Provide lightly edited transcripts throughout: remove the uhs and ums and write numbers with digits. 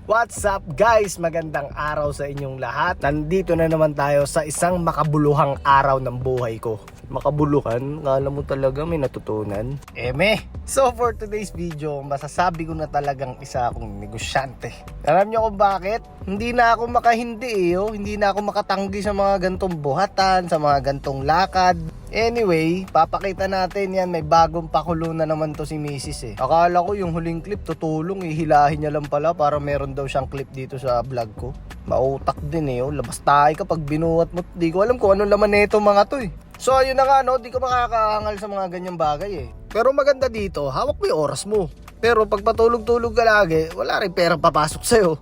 What's up guys? Magandang araw sa inyong lahat. Nandito na naman tayo sa isang makabuluhang araw ng buhay ko. Makabuluhan? Kala mo talaga may natutunan? So for today's video, masasabi ko na talagang isa akong negosyante. Alam nyo kung bakit? Hindi na ako makahindi Hindi na ako makatanggi sa mga gantong buhatan, sa mga gantong lakad. Anyway, papakita natin yan. May bagong pakulo na naman to si Mrs. Akala ko yung huling clip tutulong, hihilahin niya lang pala para meron daw siyang clip dito sa vlog ko. Mautak din labas tayo kapag binuhat mo. Di ko alam kung anong laman nito mga to So ayun na nga di ko makakahangal sa mga ganyang bagay Pero maganda dito, hawak mo yung oras mo. Pero pag patulog-tulog ka lagi, wala rin pera papasok sa'yo.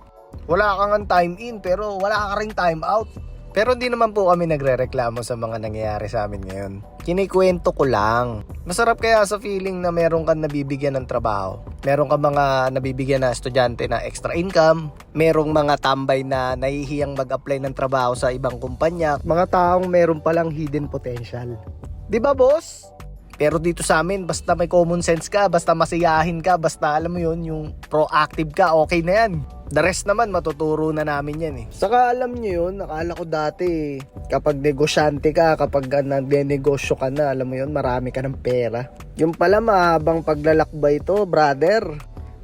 Wala kang time in pero wala ka rin time out. Pero hindi naman po kami nagre-reklamo sa mga nangyayari sa amin ngayon. Kinikwento ko lang. Masarap kaya sa feeling na meron kang nabibigyan ng trabaho. Meron kang mga nabibigyan na estudyante na extra income. Merong mga tambay na nahihiyang mag-apply ng trabaho sa ibang kumpanya. Mga taong meron palang hidden potential. Di ba boss? Pero dito sa amin, basta may common sense ka, basta masiyahin ka, basta alam mo yun, yung proactive ka, okay na yan. The rest naman, matuturo na namin yan Saka alam nyo yun, nakala ko dati, kapag negosyante ka, kapag nag-negosyo ka na, alam mo yun, marami ka ng pera. Yung pala mahabang paglalakbay to, brother.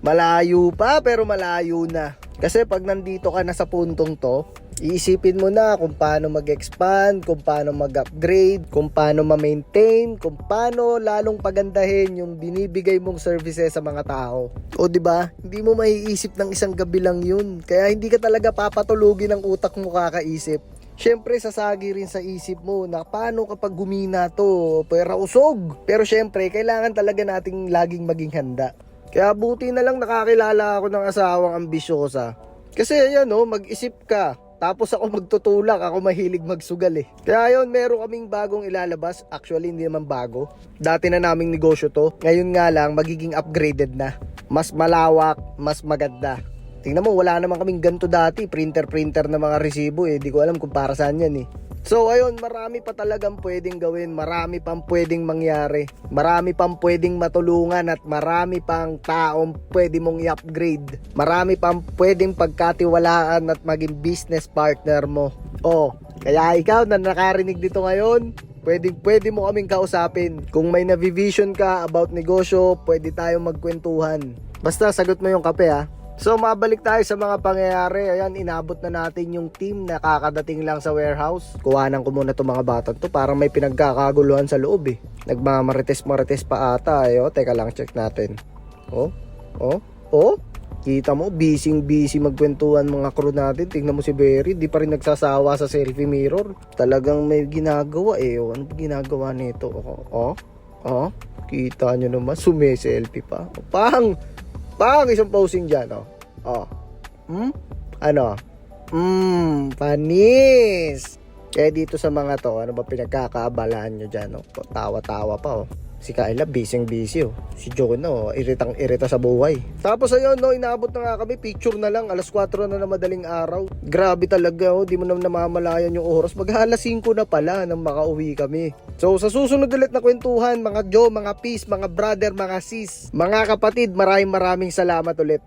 Malayo pa, pero malayo na. Kasi pag nandito ka na sa puntong to, iisipin mo na kung paano mag-expand, kung paano mag-upgrade, kung paano ma-maintain, kung paano lalong pagandahin yung binibigay mong services sa mga tao. O di ba? Hindi mo maiisip ng isang gabi lang yun. Kaya hindi ka talaga papatulugin ng utak mo kakaisip. Syempre sasagi rin sa isip mo na paano kapag humina to, pera usog. Pero syempre kailangan talaga nating laging maging handa. Kaya buti na lang nakakilala ako ng asawang ambisyosa. Kasi ayan mag-isip ka. Tapos ako magtutulak, ako mahilig magsugal Kaya yun, meron kaming bagong ilalabas. Actually, hindi naman bago. Dati na naming negosyo to. Ngayon nga lang, magiging upgraded na. Mas malawak, mas maganda. Tingnan mo, wala naman kaming ganito dati. Printer na mga resibo Di ko alam kung para saan yan So ayun, marami pa talagang pwedeng gawin. Marami pang pwedeng mangyari. Marami pang pwedeng matulungan. At marami pang taong pwede mong i-upgrade. Marami pang pwedeng pagkatiwalaan at maging business partner mo. Kaya ikaw na nakarinig dito ngayon, pwede mo kaming kausapin. Kung may navivision ka about negosyo, pwede tayong magkwentuhan. Basta sagot mo yung kape So mabalik tayo sa mga pangyayari. Ayan, inabot na natin yung team na kakadating lang sa warehouse. Kuhanan ko muna itong mga bata to. Parang may pinagkakaguluhan sa loob Nagmamarites pa ata Teka lang, check natin. Kita mo, busy magkwentuhan mga crew natin. Tingnan mo si Berry, di pa rin nagsasawa sa selfie mirror. Talagang may ginagawa Ano ginagawa nito? Kita nyo naman, sume-selfie pa. Pang isang posing dyan panis. Kaya dito sa mga to, ano ba pinagkakaabalaan nyo dyan tawa-tawa pa Si Kayla busy Si Joe iritang-irita sa buhay. Tapos ayun inaabot na nga kami. Picture na lang, alas 4 na madaling araw. Grabe talaga di mo na namamalayan yung oras. Mag-alas 5 na pala nang makauwi kami. So sa susunod ulit na kwentuhan, mga Joe, mga peace, mga brother, mga sis, mga kapatid, maraming salamat ulit.